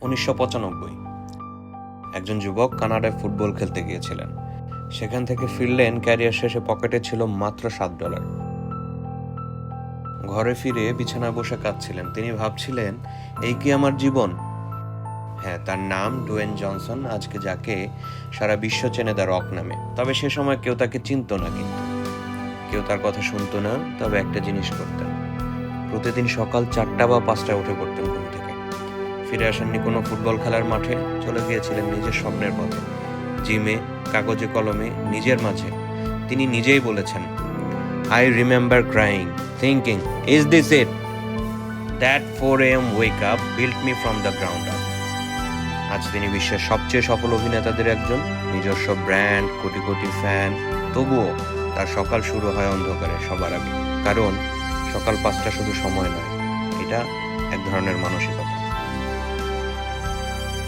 1995 একজন যুবক কানাডায় ফুটবল খেলতে গিয়েছিলেন। সেখান থেকে ফিরলেন, ক্যারিয়ার শেষে পকেটে ছিল মাত্র $7। ঘরে ফিরে বিছানায় বসে কাঁদছিলেন। তিনি ভাবছিলেন, এই কি আমার জীবন? হ্যাঁ, তার নাম ডুয়েন জনসন, আজকে যাকে সারা বিশ্ব চেনে দ্য রক নামে। তবে সে সময় কেউ তাকে চিনত না, কিন্তু কেউ তার কথা শুনতো না। তবে একটা জিনিস করতেন, প্রতিদিন সকাল 4টা বা 5টায় উঠে পড়তেন ঘুম থেকে। ফিরে আসেননি কোনো ফুটবল খেলার মাঠে, চলে গিয়েছিলেন নিজের স্বপ্নের পথে, জিমে, কাগজে কলমে, নিজের মাঝে। তিনি নিজেই বলেছেন, I remember crying, thinking, is this it? That 4 a.m. wake up built me from the ground up. আজ তিনি বিশ্বের সবচেয়ে সফল অভিনেতাদের একজন, নিজস্ব ব্র্যান্ড, কোটি কোটি ফ্যান। তবুও তার সকাল শুরু হয় অন্ধকারে, সবার আগে। কারণ সকাল 5টা শুধু সময় নয়, এটা এক ধরনের মানসিকতা।